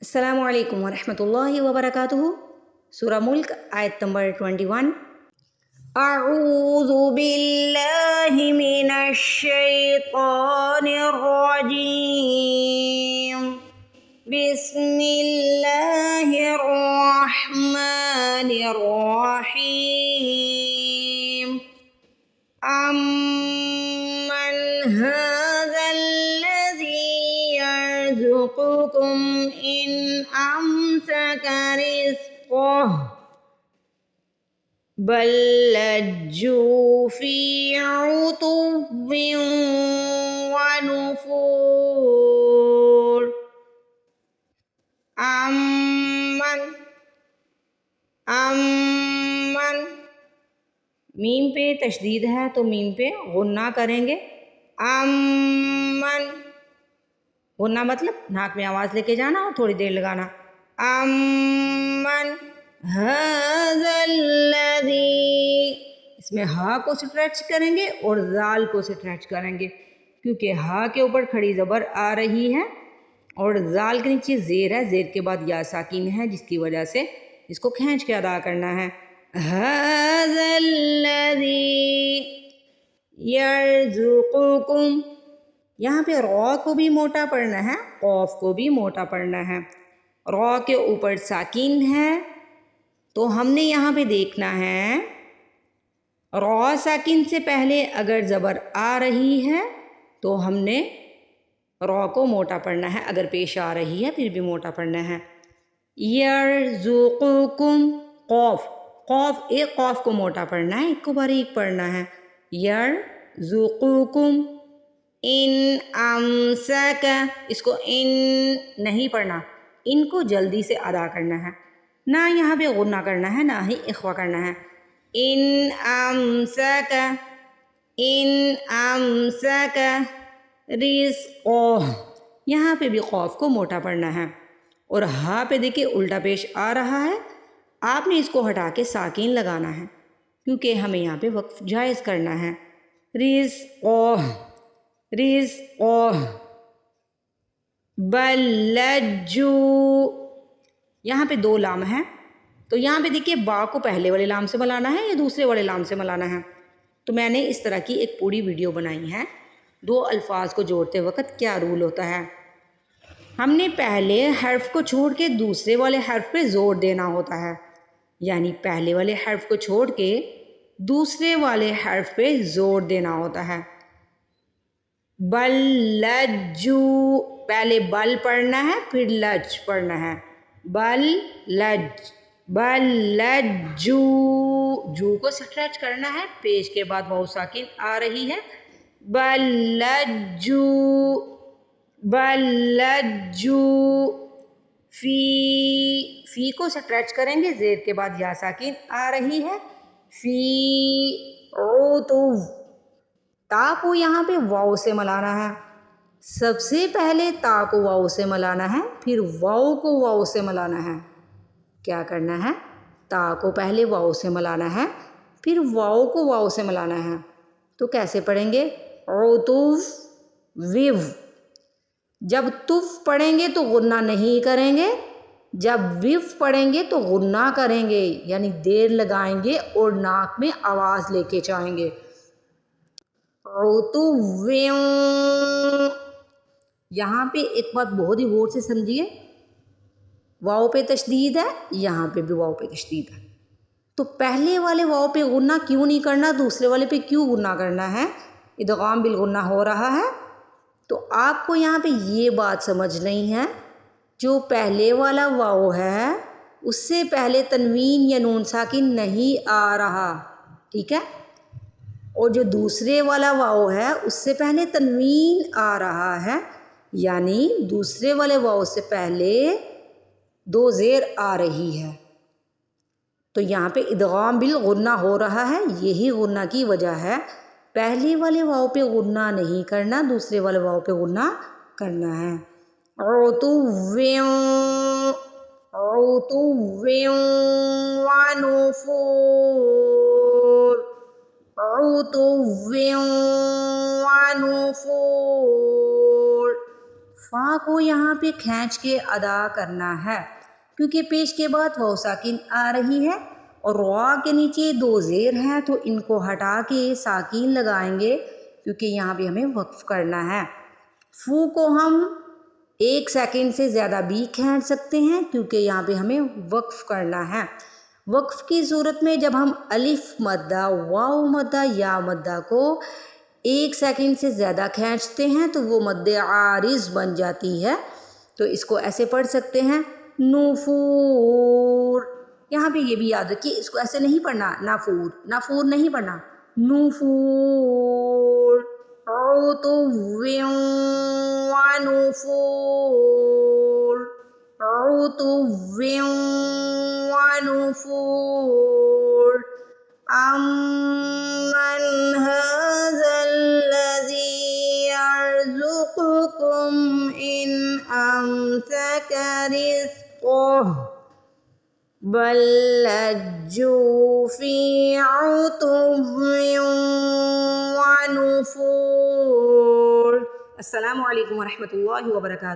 السلام علیکم ورحمۃ اللہ وبرکاتہ۔ سورہ ملک آیت نمبر 21۔ اعوذ باللہ من الشیطان الرجیم، بسم اللہ الرحمن الرحیم۔ امن هذا الذی يرزقكم ان امسك رزقه بل لجوا في عتو ونفور۔ امن میم پہ تشدید ہے تو میم پہ غنہ کریں گے۔ امن غنہ مطلب ناک میں آواز لے کے جانا اور تھوڑی دیر لگانا۔ امن ھذا الذی، اس میں ہا کو سٹریچ کریں گے اور ذال کو سٹریچ کریں گے، کیونکہ ہا کے اوپر کھڑی زبر آ رہی ہے اور ذال کے نیچے زیر ہے، زیر کے بعد یا ساکن ہے، جس کی وجہ سے اس کو کھینچ کے ادا کرنا ہے۔ ھذا الذی یرزقکم، یہاں پہ را کو بھی موٹا پڑھنا ہے، قاف کو بھی موٹا پڑھنا ہے۔ را کے اوپر ساکن ہے تو ہم نے یہاں پہ دیکھنا ہے را ساکن سے پہلے اگر زبر آ رہی ہے تو ہم نے را کو موٹا پڑھنا ہے، اگر پیش آ رہی ہے پھر بھی موٹا پڑھنا ہے۔ یرزقکم، قاف ایک قاف کو موٹا پڑھنا ہے، ایک کو باریک پڑھنا ہے۔ یرزقکم ان امسک، اس کو ان نہیں پڑھنا، ان کو جلدی سے ادا کرنا ہے، نہ یہاں پہ غنہ کرنا ہے نہ ہی اخفا کرنا ہے۔ ان امسک رزقہ، یہاں پہ بھی قاف کو موٹا پڑھنا ہے، اور ہا پہ دیکھیں الٹا پیش آ رہا ہے، آپ نے اس کو ہٹا کے ساکن لگانا ہے کیونکہ ہمیں یہاں پہ وقف جائز کرنا ہے۔ رزقہ بل لجوا، یہاں پہ دو لام ہیں تو یہاں پہ دیکھیے با کو پہلے والے لام سے ملانا ہے یا دوسرے والے لام سے ملانا ہے، تو میں نے اس طرح کی ایک پوری ویڈیو بنائی ہے، دو الفاظ کو جوڑتے وقت کیا رول ہوتا ہے۔ ہم نے پہلے حرف کو چھوڑ کے دوسرے والے حرف پہ زور دینا ہوتا ہے، یعنی پہلے والے حرف کو چھوڑ کے دوسرے والے حرف پہ زور دینا ہوتا ہے۔ بل لجوا، پہلے بل پڑھنا ہے پھر لج پڑھنا ہے، بل لجوا، جو کو سٹریچ کرنا ہے، پیش کے بعد واو ساکن آ رہی ہے۔ بل لجوا فی کو سٹریچ کریں گے، زیر کے بعد یا ساکن آ رہی ہے۔ فی عتو، تا کو یہاں پہ واو سے ملانا ہے، سب سے پہلے تا کو واو سے ملانا ہے، پھر واو کو واو سے ملانا ہے۔ کیا کرنا ہے؟ تا کو پہلے واو سے ملانا ہے، پھر واو کو واو سے ملانا ہے، تو کیسے پڑھیں گے؟ عتو ویو، جب تف پڑھیں گے تو غنہ نہیں کریں گے، جب ویو پڑھیں گے تو غنہ کریں گے، یعنی دیر لگائیں گے اور ناک میں آواز لے کے چاہیں گے۔ عتو، یہاں پہ ایک بات بہت ہی غور سے سمجھیے، واو پہ تشدید ہے، یہاں پہ بھی واو پہ تشدید ہے، تو پہلے والے واو پہ غنہ کیوں نہیں کرنا، دوسرے والے پہ کیوں غنہ کرنا ہے؟ ادغام بالغنہ ہو رہا ہے، تو آپ کو یہاں پہ یہ بات سمجھنی ہے، جو پہلے والا واو ہے اس سے پہلے تنوین یا نون ساکن نہیں آ رہا، ٹھیک ہے، اور جو دوسرے والا واو ہے اس سے پہلے تنوین آ رہا ہے، یعنی دوسرے والے واو سے پہلے دو زیر آ رہی ہے، تو یہاں پہ ادغام بالغنہ ہو رہا ہے، یہی غنہ کی وجہ ہے، پہلے والے واو پہ غنہ نہیں کرنا، دوسرے والے واو پہ غنہ کرنا ہے۔ عتو ونفور، عتو ونفور، فا کو یہاں پہ کھینچ کے ادا کرنا ہے کیونکہ پیش کے بعد واو ساکن آ رہی ہے اور را کے نیچے دو زیر ہیں تو ان کو ہٹا کے ساکین لگائیں گے کیونکہ یہاں پہ ہمیں وقف کرنا ہے۔ فو کو ہم 1 سیکنڈ سے زیادہ بھی کھینچ سکتے ہیں کیونکہ یہاں پہ ہمیں وقف کرنا ہے۔ وقف کی صورت میں جب ہم الف مدہ، واو مدہ، یا مدہ کو 1 سیکنڈ سے زیادہ کھینچتے ہیں تو وہ مد عارض بن جاتی ہے، تو اس کو ایسے پڑھ سکتے ہیں نفور۔ یہاں پہ یہ بھی یاد رکھیے اس کو ایسے نہیں پڑھنا نافور، نافور نہیں پڑھنا، نفور، عتو ونفور، عتو ونفور، امن هذا الذي يرزقكم ان امسك رزقه بل لجوا في عتو ونفور۔ السلام علیکم ورحمۃ اللہ وبرکاتہ۔